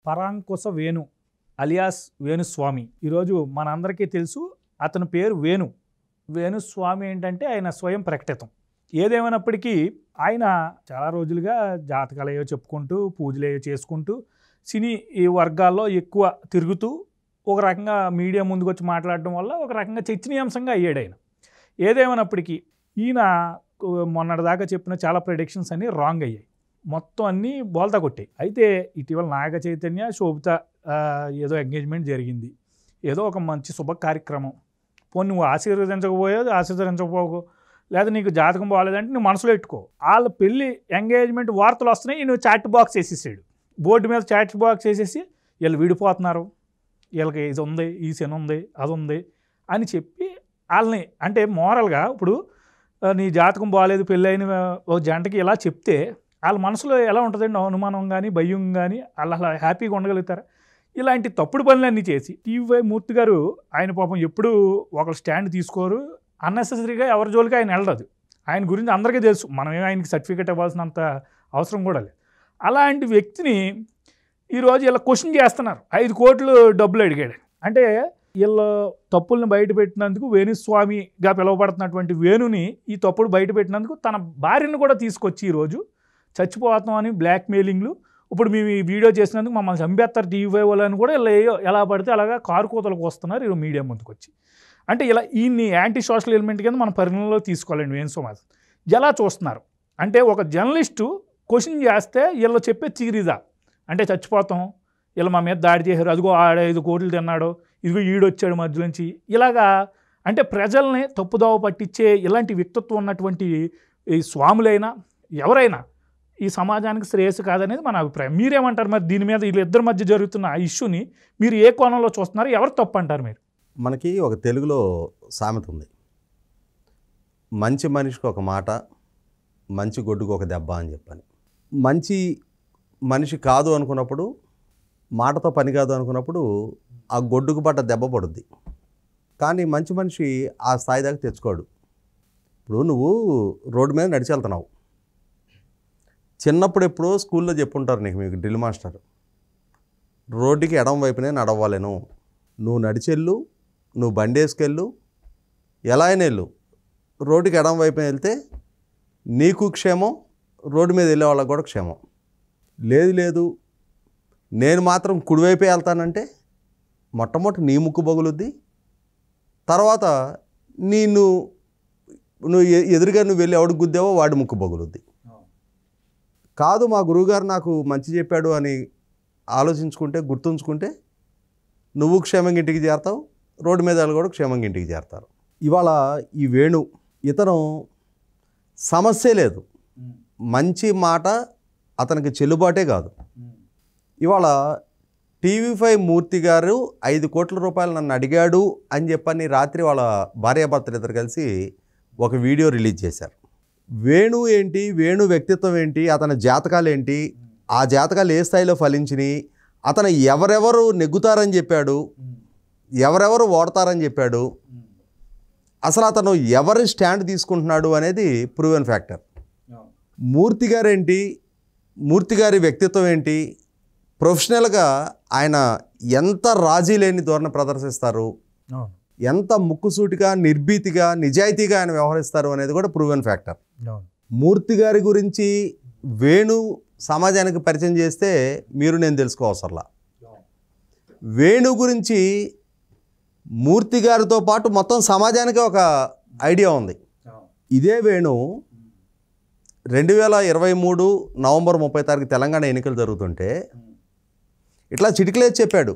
Paramkusha Venu alias Venu Swamy. ఈరోజు మనందరికీ తెలుసు అతని పేరు వేణుస్వామి. ఏంటంటే ఆయన స్వయం ప్రకటితం. ఏదేమైనప్పటికీ ఆయన చాలా రోజులుగా జాతకాలు ఏవో చెప్పుకుంటూ పూజలు ఏవో చేసుకుంటూ సినీ ఈ వర్గాల్లో ఎక్కువ తిరుగుతూ ఒక రకంగా మీడియా ముందుకు వచ్చి మాట్లాడడం వల్ల ఒక రకంగా చర్చనీయాంశంగా అయ్యాడు ఆయన. ఏదేమైనప్పటికీ ఈయన మొన్నటిదాకా చెప్పిన చాలా ప్రెడిక్షన్స్ అన్నీ రాంగ్ అయ్యాయి. మొత్తం అన్నీ బోల్తా కొట్టాయి. అయితే ఇటీవల నాగ చైతన్య శోభిత ఏదో ఎంగేజ్మెంట్ జరిగింది, ఏదో ఒక మంచి శుభ కార్యక్రమం. పోనీ నువ్వు ఆశీర్వదించకపోకు, లేదా నీకు జాతకం బాగాలేదంటే నువ్వు మనసులో పెట్టుకో. వాళ్ళ పెళ్ళి ఎంగేజ్మెంట్ వార్తలు వస్తున్నాయి, నువ్వు చాట్ బాక్స్ వేసేసాడు. బోర్డు మీద చాట్ బాక్స్ వేసేసి వీళ్ళు విడిపోతున్నారు, వీళ్ళకి ఇది ఉంది, ఈ శని ఉంది, అది ఉంది అని చెప్పి వాళ్ళని అంటే మోరల్గా ఇప్పుడు నీ జాతకం బాగాలేదు పెళ్ళి అయిన ఒక జంటకి ఇలా చెప్తే వాళ్ళ మనసులో ఎలా ఉంటుందండి, అనుమానం కానీ భయం కానీ వాళ్ళు అలా హ్యాపీగా ఉండగలుగుతారా? ఇలాంటి తప్పుడు పనులన్నీ చేసి టీవీ మూర్తి గారు ఆయన పాపం ఎప్పుడు ఒకరు స్టాండ్ తీసుకోరు, అన్నెసెసరీగా ఎవరి జోలికి ఆయన వెళ్ళదు. ఆయన గురించి అందరికీ తెలుసు, మనమే ఆయనకి సర్టిఫికేట్ ఇవ్వాల్సినంత అవసరం కూడా లేదు. అలాంటి వ్యక్తిని ఈరోజు ఇలా క్వశ్చన్ చేస్తున్నారు. 5 కోట్లు డబ్బులు అడిగాడు అంటే వీళ్ళ తప్పుల్ని బయటపెట్టినందుకు వేణుస్వామిగా పిలువబడుతున్నటువంటి వేణుని ఈ తప్పుడు బయటపెట్టినందుకు తన భార్యను కూడా తీసుకొచ్చి ఈరోజు చచ్చిపోతామని బ్లాక్మెయిలింగ్లు, ఇప్పుడు మేము ఈ వీడియో చేసినందుకు మమ్మల్ని చంపేస్తారు టీవీ వాళ్ళని కూడా ఇలా ఎలా పడితే అలాగా కారు కూతలకు వస్తున్నారు ఈరోజు మీడియా ముందుకు వచ్చి. అంటే ఇలా ఈయన్ని యాంటీ సోషల్ ఎలిమెంట్ కింద మనం పరిగణనలో తీసుకోవాలండి వేణుస్వామి. ఎలా చూస్తున్నారు అంటే ఒక జర్నలిస్టు క్వశ్చన్ చేస్తే వీళ్ళు చెప్పే చీరిదా అంటే చచ్చిపోతాం, వీళ్ళు మా మీద దాడి చేశారు, అదిగో 5 కోట్లు తిన్నాడు, ఇదిగో ఈడొచ్చాడు మధ్యలోంచి, ఇలాగా అంటే ప్రజల్ని తప్పుదోవ పట్టించే ఇలాంటి వ్యక్తిత్వం ఉన్నటువంటి ఈ స్వాములైనా ఎవరైనా ఈ సమాజానికి శ్రేయస్సు కాదనేది మన అభిప్రాయం. మీరేమంటారు మరి దీని మీద వీళ్ళిద్దరి మధ్య జరుగుతున్న ఆ ఇష్యూని మీరు ఏ కోణంలో చూస్తున్నారు, ఎవరు తప్పు అంటారు మీరు? మనకి ఒక తెలుగులో సామెత ఉంది, మంచి మనిషికి ఒక మాట, మంచి గొడ్డుకు ఒక దెబ్బ అని చెప్పని. మంచి మనిషి కాదు అనుకున్నప్పుడు, మాటతో పని కాదు అనుకున్నప్పుడు ఆ గొడ్డుకు పడ్డ దెబ్బ పడుద్ది. కానీ మంచి మనిషి ఆ స్థాయి దాకా తెచ్చుకోడు. ఇప్పుడు నువ్వు రోడ్డు మీద నడిచి వెళ్తున్నావు, చిన్నప్పుడు ఎప్పుడో స్కూల్లో చెప్పుంటారు మీకు డ్రిల్ మాస్టర్, రోడ్డుకి ఎడం వైపునే నడవాలను, నువ్వు నడిచెళ్ళు, నువ్వు బండి వేసుకెళ్ళు, ఎలా అయినా వెళ్ళు, రోడ్డుకి ఎడం వైపున వెళ్తే నీకు క్షేమం, రోడ్డు మీద వెళ్ళే వాళ్ళకి కూడా క్షేమం. లేదు నేను మాత్రం కుడివైపే వెళ్తానంటే మొట్టమొదటి నీ ముక్కు పగులుద్ది, తర్వాత నువ్వు ఎదురుగా నువ్వు వెళ్ళి ఎవడికి గుద్దావో వాడి ముక్కు పగులుద్ది. కాదు మా గురువుగారు నాకు మంచి చెప్పాడు అని ఆలోచించుకుంటే, గుర్తుంచుకుంటే నువ్వు క్షేమంగా ఇంటికి చేరతావు, రోడ్డు మీద వాళ్ళు కూడా క్షేమంగా ఇంటికి చేరతారు. ఇవాళ ఈ వేణు ఇతను సమస్య లేదు, మంచి మాట అతనికి చెల్లుబాటే కాదు. ఇవాళ TV5 మూర్తి గారు 5 కోట్ల రూపాయలు నన్ను అడిగాడు అని చెప్పని రాత్రి వాళ్ళ భార్యాభర్తలు ఇద్దరు కలిసి ఒక వీడియో రిలీజ్ చేశారు. వేణు ఏంటి, వేణు వ్యక్తిత్వం ఏంటి, అతని జాతకాలు ఏంటి, ఆ జాతకాలు ఏ స్థాయిలో ఫలించినాయి, అతను ఎవరెవరు నెగ్గుతారని చెప్పాడు, ఎవరెవరు ఓడతారని చెప్పాడు, అసలు అతను ఎవరి స్టాండ్ తీసుకుంటున్నాడు అనేది ప్రూవెన్ ఫ్యాక్టర్. మూర్తి గారేంటి, మూర్తి గారి వ్యక్తిత్వం ఏంటి, ప్రొఫెషనల్గా ఆయన ఎంత రాజీ లేని ధోరణి ప్రదర్శిస్తారు, ఎంత ముక్కుసూటిగా నిర్భీతిగా నిజాయితీగా ఆయన వ్యవహరిస్తారు అనేది కూడా ప్రూవెన్ ఫ్యాక్టర్. మూర్తి గారి గురించి వేణు సమాజానికి పరిచయం చేస్తే మీరు నేను తెలుసుకోవసరలా. వేణు గురించి మూర్తి గారితో పాటు మొత్తం సమాజానికి ఒక ఐడియా ఉంది. ఇదే వేణు 2023 నవంబర్ 30 తెలంగాణ ఎన్నికలు జరుగుతుంటే ఇట్లా చిటికలేసి చెప్పాడు,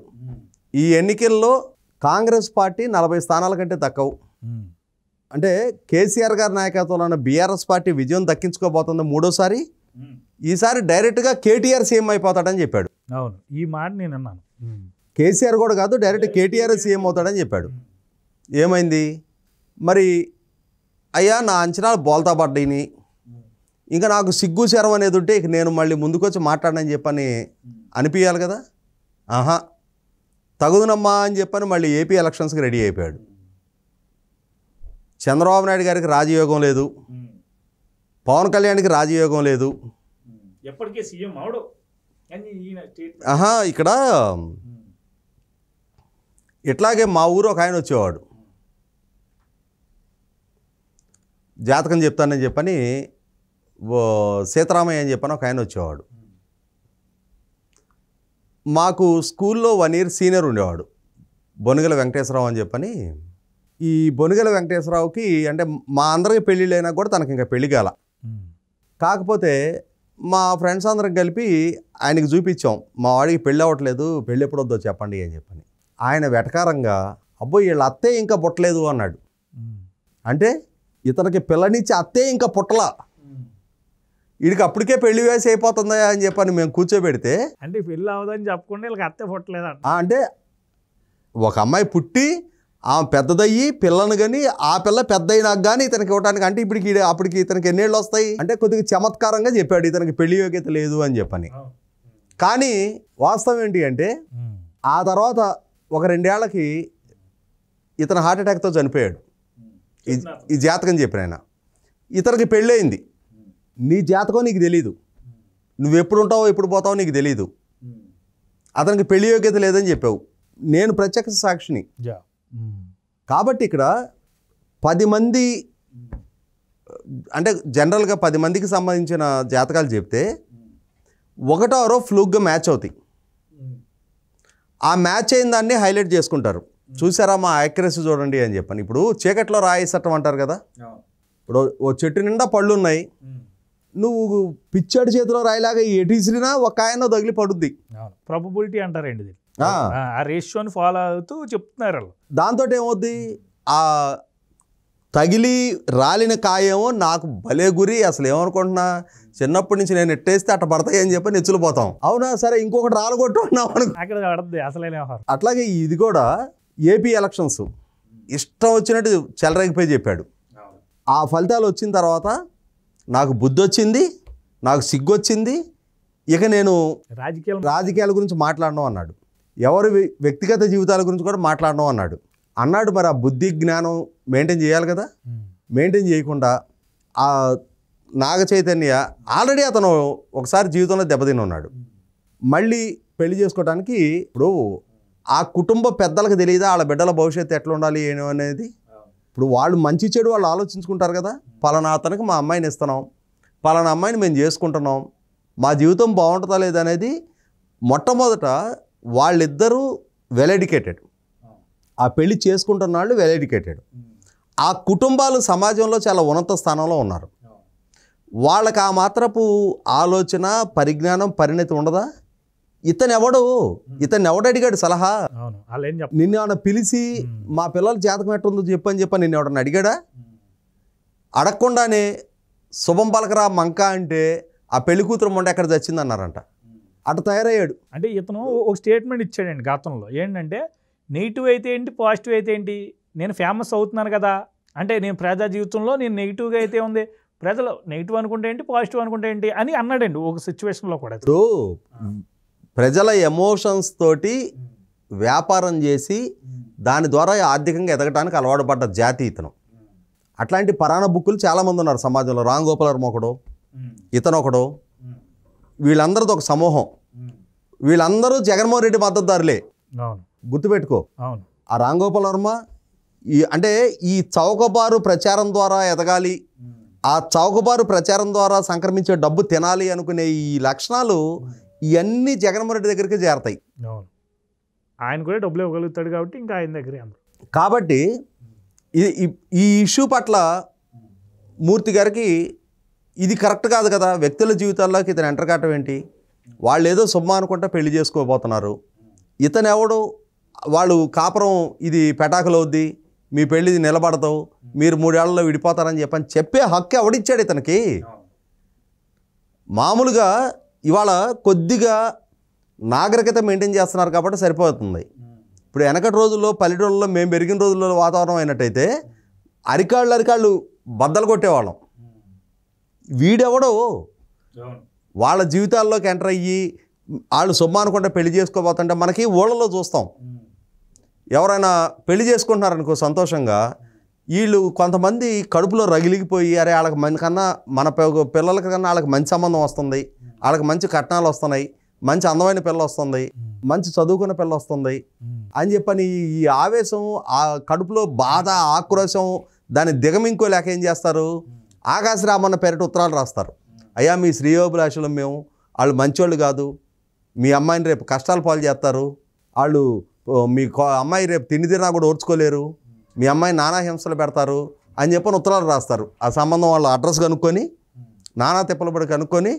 ఈ ఎన్నికల్లో కాంగ్రెస్ పార్టీ 40 స్థానాల కంటే తక్కువ, అంటే కేసీఆర్ గారి నాయకత్వంలో ఉన్న బీఆర్ఎస్ పార్టీ విజయం దక్కించుకోబోతుంది 3వ సారి, ఈసారి డైరెక్ట్గా కేటీఆర్ సీఎం అయిపోతాడని చెప్పాడు. అవును, ఈ మాట నేను అన్నాను. కేసీఆర్ కూడా కాదు, డైరెక్ట్ కేటీఆర్ సీఎం అవుతాడని చెప్పాడు. ఏమైంది మరి? అయ్యా నా అంచనాలు బోల్తా పడ్డాయి, ఇంకా నాకు సిగ్గు శరం అనేది ఉంటే ఇక నేను మళ్ళీ ముందుకొచ్చి మాట్లాడనని చెప్పని అనిపించాలి కదా. ఆహా తగుదునమ్మా అని చెప్పని మళ్ళీ ఏపీ ఎలక్షన్స్కి రెడీ అయిపోయాడు. చంద్రబాబు నాయుడు గారికి రాజయోగం లేదు, పవన్ కళ్యాణ్కి రాజయోగం లేదు, ఎప్పటికీ సీఎం అవడు, ఇక్కడ ఇట్లాగే మా ఊరు ఒక ఆయన వచ్చేవాడు, జాతకం చెప్తానని చెప్పని సీతారామయ్య అని చెప్పని ఒక ఆయన వచ్చేవాడు. మాకు స్కూల్లో 1 year సీనియర్ ఉండేవాడు, బొనుగల వెంకటేశ్వరరావు అని చెప్పని. ఈ బొనుగల వెంకటేశ్వరరావుకి అంటే మా అందరికి పెళ్ళిళ్ళు అయినా కూడా తనకి ఇంకా పెళ్లి కాల. కాకపోతే మా ఫ్రెండ్స్ అందరికి కలిపి ఆయనకి చూపించాం, మా వాడికి పెళ్ళి అవ్వట్లేదు, పెళ్ళి ఎప్పుడు వద్దో చెప్పండి అని చెప్పని. ఆయన వెటకారంగా అబ్బో వీళ్ళ అత్తే ఇంకా పుట్టలేదు అన్నాడు. అంటే ఇతనికి పిల్లనిచ్చి అత్తే ఇంకా పుట్టలా, వీడికి అప్పటికే పెళ్లి వయసు అయిపోతుందా అని చెప్పని మేము కూర్చోబెడితే, అంటే పెళ్ళి అవ్వదని చెప్పకుండా వీళ్ళకి అత్తే పుట్టలేదు అంటే ఒక అమ్మాయి పుట్టి ఆమె పెద్దదయ్యి పిల్లను కానీ ఆ పిల్ల పెద్ద అయినాక కానీ ఇతనికి ఇవ్వడానికి, అంటే అప్పటికి ఇతనికి ఎన్నేళ్ళు వస్తాయి అంటే కొద్దిగా చమత్కారంగా చెప్పాడు ఇతనికి పెళ్లి యోగ్యత లేదు అని చెప్పని. కానీ వాస్తవం ఏంటి అంటే ఆ తర్వాత ఒక 2 ఏళ్లకి ఇతను హార్ట్ అటాక్తో చనిపోయాడు. ఈ జాతకం చెప్పిన ఆయన. ఇతనికి పెళ్ళయింది, నీ జాతకం నీకు తెలీదు, నువ్వు ఎప్పుడు ఉంటావో ఎప్పుడు పోతావో నీకు తెలీదు, అతనికి పెళ్లి యోగ్యత లేదని చెప్పావు, నేను ప్రత్యక్ష సాక్షిని. కాబట్టి ఇక్కడ 10 మంది అంటే జనరల్గా 10 మందికి సంబంధించిన జాతకాలు చెప్తే 1వ ఫ్లూక్గా మ్యాచ్ అవుతాయి. ఆ మ్యాచ్ అయిన దాన్ని హైలైట్ చేసుకుంటారు, చూసారా మా యాక్యురసీ చూడండి అని చెప్పని. ఇప్పుడు చీకట్లో రాయేసటం అంటారు కదా, ఇప్పుడు ఓ చెట్టు నిండా పళ్ళు ఉన్నాయి, నువ్వు పిచ్చాడి చేతిలో రాయిలాగా ఎటు ఇసిరినా ఒక ఆయన తగిలి పడుద్ది. ప్రాబబిలిటీ అంటారండి, ఆ రేషియోని ఫాలో అవుతూ చెప్తున్నారు. దాంతో ఏమవుద్ది, ఆ తగిలి రాలిన కాయేమో నాకు భలే గురి, అసలు ఏమనుకుంటున్నా చిన్నప్పటి నుంచి నేను ఎట్టేస్తే అట్ట పడతాయి అని చెప్పి నెచ్చులుపోతాం. అవునా సరే ఇంకొకటి రాలగొట్టున్నాం అసలు. అట్లాగే ఇది కూడా ఏపీ ఎలక్షన్స్ ఇష్టం వచ్చినట్టు చెలరేగిపోయి చెప్పాడు. ఆ ఫలితాలు వచ్చిన తర్వాత నాకు బుద్ధి వచ్చింది, నాకు సిగ్గు వచ్చింది, ఇక నేను రాజకీయాల గురించి మాట్లాడను అన్నాడు, ఎవరి వ్యక్తిగత జీవితాల గురించి కూడా మాట్లాడను అన్నాడు. మరి ఆ బుద్ధి జ్ఞానం మెయింటైన్ చేయాలి కదా, మెయింటైన్ చేయకుండా ఆ నాగ చైతన్య ఆల్రెడీ అతను ఒకసారి జీవితంలో దెబ్బతిని ఉన్నాడు, మళ్ళీ పెళ్లి చేసుకోవడానికి ఇప్పుడు ఆ కుటుంబ పెద్దలకు తెలియదా వాళ్ళ బిడ్డల భవిష్యత్తు ఎట్లా ఉండాలి ఏమో అనేది. ఇప్పుడు వాళ్ళు మంచి చెడు వాళ్ళు ఆలోచించుకుంటారు కదా, పలానా అతనికి మా అమ్మాయిని ఇస్తున్నాం, పలానా అమ్మాయిని మేము చేసుకుంటున్నాం, మా జీవితం బాగుంటుందా లేదనేది మొట్టమొదట వాళ్ళిద్దరూ వెల్ ఎడ్యుకేటెడ్, ఆ పెళ్లి చేసుకుంటున్న వాళ్ళు వెల్ ఎడ్యుకేటెడ్, ఆ కుటుంబాలు సమాజంలో చాలా ఉన్నత స్థానంలో ఉన్నారు, వాళ్ళకి ఆ మాత్రపు ఆలోచన పరిజ్ఞానం పరిణతి ఉండదా? ఇతను ఎవడు అడిగాడు సలహా? నిన్ను ఏమన్నా పిలిచి మా పిల్లల జాతకం ఎట్టుందో చెప్పని నిన్ను ఎవడన్నా అడిగాడా? అడగకుండానే శుభం పలకరా మంక అంటే ఆ పెళ్లి కూతురు మొండ ఎక్కడ చచ్చింది అన్నారంట. అటు తయారయ్యాడు. అంటే ఇతను ఒక స్టేట్మెంట్ ఇచ్చాడండి గతంలో, ఏంటంటే నెగిటివ్ అయితే ఏంటి పాజిటివ్ అయితే ఏంటి, నేను ఫేమస్ అవుతున్నాను కదా, అంటే నేను ప్రజా జీవితంలో నేను నెగిటివ్గా అయితే ఉంది, ప్రజలు నెగిటివ్ అనుకుంటే ఏంటి పాజిటివ్ అనుకుంటే ఏంటి అని అన్నాడండి ఒక సిచ్యువేషన్లో కూడా. ప్రజల ఎమోషన్స్ తోటి వ్యాపారం చేసి దాని ద్వారా ఆర్థికంగా ఎదగడానికి అలవాటు పడ్డ జాతి ఇతను. అట్లాంటి పరాణ బుక్కులు చాలామంది ఉన్నారు సమాజంలో. రామ్ గోపాల్ వర్మ ఒకడు, ఇతను ఒకడు, వీళ్ళందరితో ఒక సమూహం. వీళ్ళందరూ జగన్మోహన్ రెడ్డి మద్దతుదారులే, గుర్తుపెట్టుకో. ఆ రామ్ గోపాల్ వర్మ అంటే ఈ చౌకబారు ప్రచారం ద్వారా ఎదగాలి, ఆ చౌకబారు ప్రచారం ద్వారా సంక్రమించే డబ్బు తినాలి అనుకునే ఈ లక్షణాలు ఇవన్నీ జగన్మోహన్ రెడ్డి దగ్గరికి చేరతాయి. ఆయన కూడా డబ్బులు ఇవ్వగలుగుతాడు కాబట్టి ఇంకా ఆయన దగ్గరే. కాబట్టి ఈ ఇష్యూ పట్ల మూర్తి గారికి ఇది కరెక్ట్ కాదు కదా, వ్యక్తుల జీవితాల్లోకి ఇతను ఎంటర్ కావటం ఏంటి? వాళ్ళు ఏదో సుమ్మ అనుకుంటా పెళ్లి చేసుకోబోతున్నారు, ఇతను ఎవడు వాళ్ళు కాపురం ఇది పెటాకులు అవుద్ది, మీ పెళ్ళిది నిలబడతావు, మీరు 3 ఏళ్లలో విడిపోతారని చెప్పే హక్కు ఎవడిచ్చాడు ఇతనికి? మామూలుగా ఇవాళ కొద్దిగా నాగరికత మెయింటైన్ చేస్తున్నారు కాబట్టి సరిపోతుంది. ఇప్పుడు వెనకటి రోజుల్లో పల్లెటూళ్ళలో మేము పెరిగిన రోజుల్లో వాతావరణం అయినట్టయితే అరికాళ్ళు బద్దలు కొట్టేవాళ్ళం. వీడెవడో వాళ్ళ జీవితాల్లోకి ఎంటర్ అయ్యి వాళ్ళు సొమ్మ అనుకుంటే పెళ్లి చేసుకోబోతుంటే మనకి ఊళ్ళలో చూస్తాం, ఎవరైనా పెళ్లి చేసుకుంటున్నారనుకో సంతోషంగా, వీళ్ళు కొంతమంది కడుపులో రగిలిగిపోయి అరే వాళ్ళకి మన పిల్లలకి కన్నా వాళ్ళకి మంచి సంబంధం వస్తుంది, వాళ్ళకి మంచి కట్నాలు వస్తున్నాయి, మంచి అందమైన పిల్ల వస్తుంది, మంచి చదువుకున్న పిల్ల వస్తుంది అని చెప్పని ఈ ఆవేశం, ఆ కడుపులో బాధ, ఆక్రోశం, దాన్ని దిగమింకోలేక ఏం చేస్తారు, ఆకాశరామన్న పేరిట ఉత్తరాలు రాస్తారు. అయ్యా మీ శ్రేయోభిలాషులు మేము, వాళ్ళు మంచోళ్ళు కాదు, మీ అమ్మాయిని రేపు కష్టాలు పాలు చేస్తారు, వాళ్ళు మీ అమ్మాయి రేపు తిండి తిన్నా కూడా ఓర్చుకోలేరు, మీ అమ్మాయి నానా హింసలు పెడతారు అని చెప్పని ఉత్తరాలు రాస్తారు. ఆ సంబంధం వాళ్ళ అడ్రస్ కనుక్కొని, నానా తిప్పలబడి కనుక్కొని,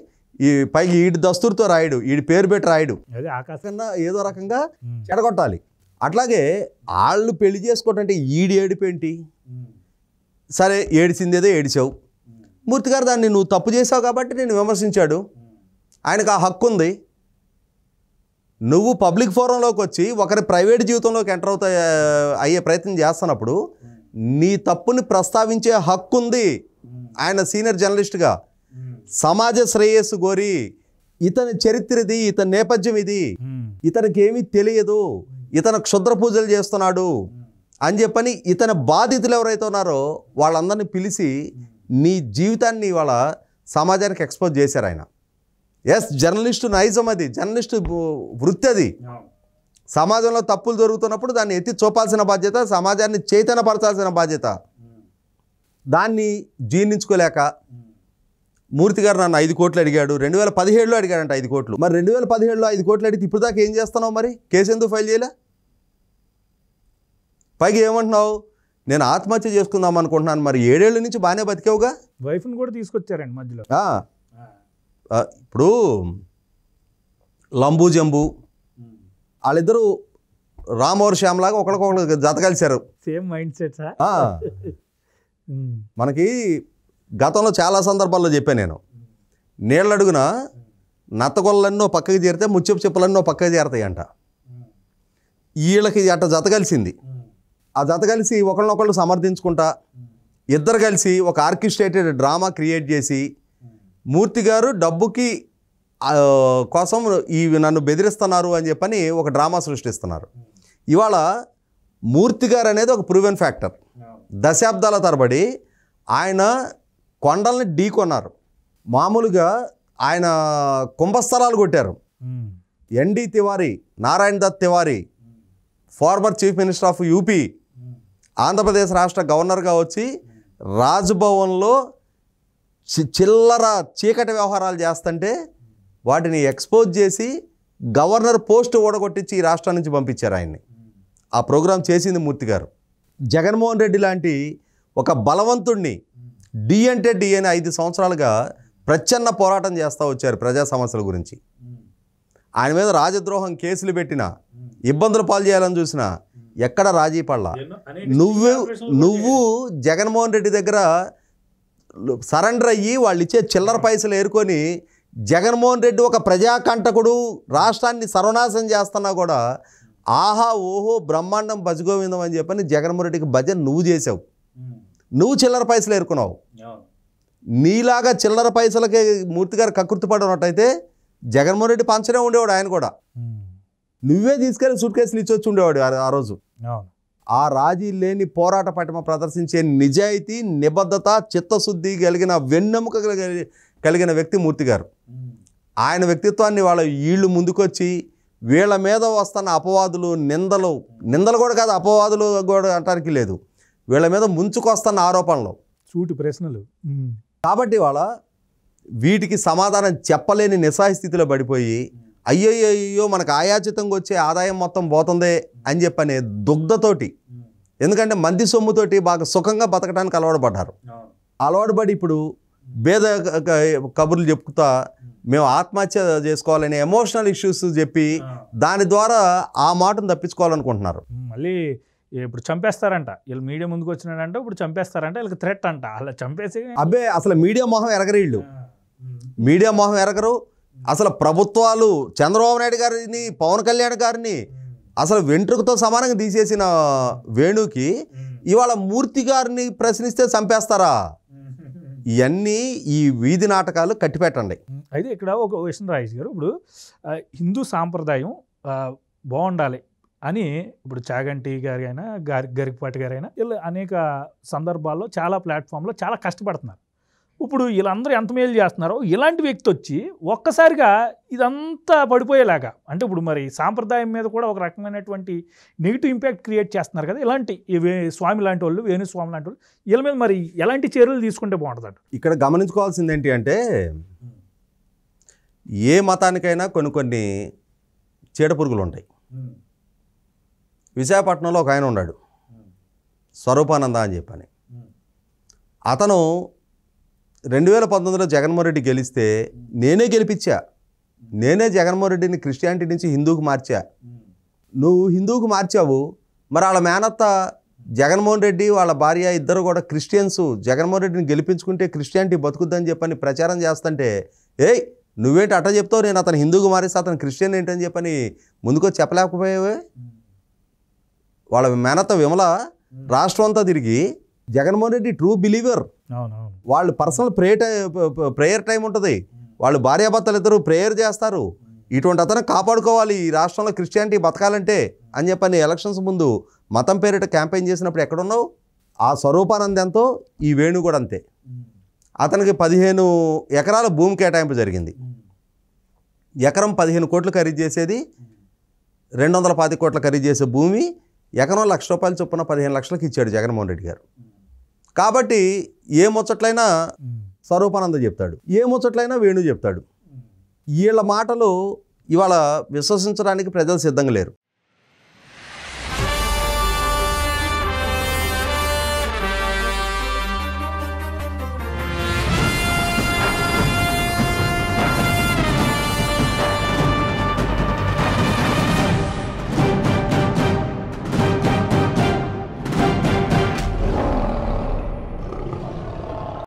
ఈ పైకి ఈడి దస్తూరితో రాయడు, ఈడి పేరు పెట్టి రాయడు, ఆకాశంగా ఏదో రకంగా చెడగొట్టాలి. అట్లాగే వాళ్ళు పెళ్లి చేసుకోవటంటే ఈడి ఏడిపేంటి, సరే ఏడిచిందేదో ఏడిచావు, మూర్తి గారు దాన్ని నువ్వు తప్పు చేసావు కాబట్టి నేను విమర్శించాడు, ఆయనకు ఆ హక్కు ఉంది. నువ్వు పబ్లిక్ ఫోరంలోకి వచ్చి ఒకరి ప్రైవేట్ జీవితంలోకి ఎంటర్ అయ్యే ప్రయత్నం చేస్తున్నప్పుడు నీ తప్పుని ప్రస్తావించే హక్కు ఉంది. ఆయన సీనియర్ జర్నలిస్ట్గా సమాజ శ్రేయస్సు కోరి, ఇతని చరిత్ర ఇది, ఇతని నేపథ్యం ఇది, ఇతనికి ఏమీ తెలియదు, ఇతను క్షుద్ర పూజలు చేస్తున్నాడు అని చెప్పని ఇతని బాధితులు ఎవరైతే ఉన్నారో వాళ్ళందరినీ పిలిచి నీ జీవితాన్ని వాళ్ళ సమాజానికి ఎక్స్పోజ్ చేశారు ఆయన. ఎస్, జర్నలిస్టు నైజం అది, జర్నలిస్టు వృత్తి అది. సమాజంలో తప్పులు జరుగుతున్నప్పుడు దాన్ని ఎత్తి చూపాల్సిన బాధ్యత, సమాజాన్ని చైతన్యపరచాల్సిన బాధ్యత. దాన్ని జీర్ణించుకోలేక మూర్తి గారు నన్ను 5 కోట్లు అడిగాడు, 2017లో అడిగాడంట 5 కోట్లు. మరి 2017లో 5 కోట్లు అడిగితే ఇప్పుడు దాకా ఏం చేస్తున్నావు, మరి కేసు ఎందుకు ఫైల్ చేయలే? పైగా ఏమంటున్నావు, నేను ఆత్మహత్య చేసుకుందాం అనుకుంటున్నాను. మరి 7 ఏళ్ళ నుంచి బాగానే బతికేవుగా. వైఫ్ని కూడా తీసుకొచ్చారండి మధ్యలో. ఇప్పుడు లంబు జంబు వాళ్ళిద్దరూ రామోర్ శ్యామ్ లాగా ఒకరికొకరు జత కలిశారు. Same mind set. మనకి గతంలో చాలా సందర్భాల్లో చెప్పాను నేను, నీళ్ళడుగున నత్తగొల్లన్నో పక్కకి చేరితే ముచ్చపు చెప్పులన్నో పక్కకి చేరతాయి అంట. వీళ్ళకి అట్ట జత కలిసింది. ఆ జత కలిసి ఒకళ్ళనొకళ్ళు సమర్థించుకుంటా ఇద్దరు కలిసి ఒక ఆర్కెస్ట్రేటెడ్ డ్రామా క్రియేట్ చేసి, మూర్తి గారు డబ్బుకి కోసం నన్ను బెదిరిస్తున్నారు అని చెప్పని ఒక డ్రామా సృష్టిస్తున్నారు. ఇవాళ మూర్తి గారు అనేది ఒక ప్రూవెన్ ఫ్యాక్టర్. దశాబ్దాల తరబడి ఆయన కొండల్ని ఢీకొన్నారు. మామూలుగా ఆయన కుంభస్థలాలు కొట్టారు. N D Tiwari, Narayan Dutt Tiwari, former chief minister of UP, Andhra Pradesh రాష్ట్ర గవర్నర్గా వచ్చి రాజ్భవన్లో చిల్లర చీకటి వ్యవహారాలు చేస్తుంటే వాటిని ఎక్స్పోజ్ చేసి గవర్నర్ పోస్ట్ ఓడగొట్టించి ఈ రాష్ట్రం నుంచి పంపించారు ఆయన్ని. ఆ ప్రోగ్రాం చేసింది మూర్తి గారు. జగన్మోహన్ రెడ్డి లాంటి ఒక బలవంతుణ్ణి డి అంటే డి అని 5 సంవత్సరాలుగా ప్రచ్ఛన్న పోరాటం చేస్తూ వచ్చారు ప్రజా సమస్యల గురించి. ఆయన మీద రాజద్రోహం కేసులు పెట్టినా, ఇబ్బందులు పాలు చేయాలని చూసినా ఎక్కడ రాజీ పడలా. నువ్వు జగన్మోహన్ రెడ్డి దగ్గర సరెండర్ అయ్యి వాళ్ళు ఇచ్చే చిల్లర పైసలు ఏరుకొని జగన్మోహన్ రెడ్డి ఒక ప్రజాకంటకుడు, రాష్ట్రాన్ని సర్వనాశనం చేస్తున్నా కూడా ఆహా ఓహో బ్రహ్మాండం భజగోవిందం అని చెప్పని జగన్మోహన్ రెడ్డికి భజన నువ్వు చేసావు. నువ్వు చిల్లర పైసలు ఏరుకున్నావు. నీలాగా చిల్లర పైసలకే మూర్తి గారు కకృతి పడినట్టయితే జగన్మోహన్ రెడ్డి పంచనే ఉండేవాడు. ఆయన కూడా నువ్వే తీసుకెళ్ళి సూట్ కేసులు ఇచ్చొచ్చి ఉండేవాడు ఆ రోజు. ఆ రాజీ లేని పోరాట పటిమ ప్రదర్శించే నిజాయితీ, నిబద్ధత, చిత్తశుద్ధి కలిగిన వెన్నెముక కలిగిన వ్యక్తి మూర్తి గారు. ఆయన వ్యక్తిత్వాన్ని వాళ్ళ వీళ్ళు ముందుకొచ్చి వీళ్ళ మీద వస్తున్న అపవాదులు, నిందలు కూడా కాదు, అపవాదులు కూడా అంటానికి లేదు, వీళ్ళ మీద ముంచుకొస్తున్న ఆరోపణలు, సూటి ప్రశ్నలు. కాబట్టి వాళ్ళ వీటికి సమాధానం చెప్పలేని నిస్సహాయ స్థితిలో పడిపోయి అయ్యో మనకు ఆయాచితంగా వచ్చే ఆదాయం మొత్తం పోతుందే అని చెప్పనే దుగ్ధతోటి, ఎందుకంటే మంది సొమ్ముతోటి బాగా సుఖంగా బతకడానికి అలవాటుపడ్డారు. అలవాటుపడి ఇప్పుడు భేద కబుర్లు చెప్పుతా మేము ఆత్మహత్య చేసుకోవాలనే ఎమోషనల్ ఇష్యూస్ చెప్పి దాని ద్వారా ఆ మాటను తప్పించుకోవాలనుకుంటున్నారు. మళ్ళీ ఇప్పుడు చంపేస్తారంట, వీళ్ళు మీడియా ముందుకు వచ్చినాడంటే ఇప్పుడు చంపేస్తారంట, వీళ్ళకి థ్రెట్ అంట, అలా చంపేసి అబ్బే అసలు మీడియా మొహం ఎరగరు వీళ్ళు. మీడియా మొహం ఎరగరు. అసలు ప్రభుత్వాలు చంద్రబాబు నాయుడు గారిని, పవన్ కళ్యాణ్ గారిని అసలు వెంట్రుకతో సమానంగా తీసేసిన వేణుకి ఇవాళ మూర్తి గారిని ప్రశ్నిస్తే చంపేస్తారా? ఇవన్నీ ఈ వీధి నాటకాలు కట్టిపెట్టండి. అయితే ఇక్కడ ఒక విషయం రాజేష్ గారు, ఇప్పుడు హిందూ సాంప్రదాయం బాగుండాలి అని ఇప్పుడు చాగంటి గారి అయినా గరికపాటి గారైనా వీళ్ళు అనేక సందర్భాల్లో చాలా ప్లాట్ఫామ్లో చాలా కష్టపడుతున్నారు. ఇప్పుడు వీళ్ళందరూ ఎంత మేలు చేస్తున్నారో ఇలాంటి వ్యక్తి వచ్చి ఒక్కసారిగా ఇదంతా పడిపోయేలాగా, అంటే ఇప్పుడు మరి సాంప్రదాయం మీద కూడా ఒక రకమైనటువంటి నెగిటివ్ ఇంపాక్ట్ క్రియేట్ చేస్తున్నారు కదా ఇలాంటి స్వామి లాంటి వాళ్ళు, వేణుస్వామి లాంటి వాళ్ళు, వీళ్ళ మీద మరి ఎలాంటి చర్యలు తీసుకుంటే బాగుంటుంది? ఇక్కడ గమనించుకోవాల్సింది ఏంటి అంటే, ఏ మతానికైనా కొన్ని చీడపురుగులు ఉంటాయి. విశాఖపట్నంలో ఒక ఆయన ఉన్నాడు, స్వరూపానంద అని చెప్పని. అతను 2019లో జగన్మోహన్ రెడ్డి గెలిస్తే నేనే గెలిపించా, నేనే జగన్మోహన్ రెడ్డిని క్రిస్టియానిటీ నుంచి హిందూకి మార్చా. నువ్వు హిందూకి మార్చావు, మరి వాళ్ళ మేనత్త జగన్మోహన్ రెడ్డి వాళ్ళ భార్య ఇద్దరు కూడా క్రిస్టియన్స్, జగన్మోహన్ రెడ్డిని గెలిపించుకుంటే క్రిస్టియానిటీ బతుకుద్దని చెప్పని ప్రచారం చేస్తుంటే, ఏయ్ నువ్వేంటి అట్ట చెప్తావు, నేను అతను హిందూకి మారేస్తే అతను క్రిస్టియన్ ఏంటని చెప్పని ముందుకో చెప్పలేకపోయావే. వాళ్ళ మేనత్త విమల రాష్ట్రం అంతా తిరిగి జగన్మోహన్ రెడ్డి ట్రూ బిలీవర్, వాళ్ళు పర్సనల్ ప్రేయర్ టైం ఉంటుంది, వాళ్ళు భార్యాభర్తలు ఇద్దరు ప్రేయర్ చేస్తారు, ఇటువంటి అతను కాపాడుకోవాలి ఈ రాష్ట్రంలో క్రిస్టియానిటీ బతకాలంటే అని చెప్పని ఎలక్షన్స్ ముందు మతం పేరిట క్యాంపెయిన్ చేసినప్పుడు ఎక్కడున్నావు? ఆ స్వరూపానంద ఎంతో ఈ వేణు కూడా అంతే. అతనికి 15 ఎకరాల భూమి కేటాయింపు జరిగింది. ఎకరం 15 కోట్లు ఖరీదు చేసేది, 220 కోట్ల ఖరీదు చేసే భూమి ఎకరం ₹1,00,000 చొప్పున 15 లక్షలకు ఇచ్చాడు జగన్మోహన్ రెడ్డి గారు. కాబట్టి ఏ ముచ్చట్లైనా స్వరూపానంద చెప్తాడు, ఏ ముచ్చట్లైనా వేణు చెప్తాడు. వీళ్ళ మాటలు ఇవాళ విశ్వసించడానికి ప్రజలు సిద్ధంగా లేరు.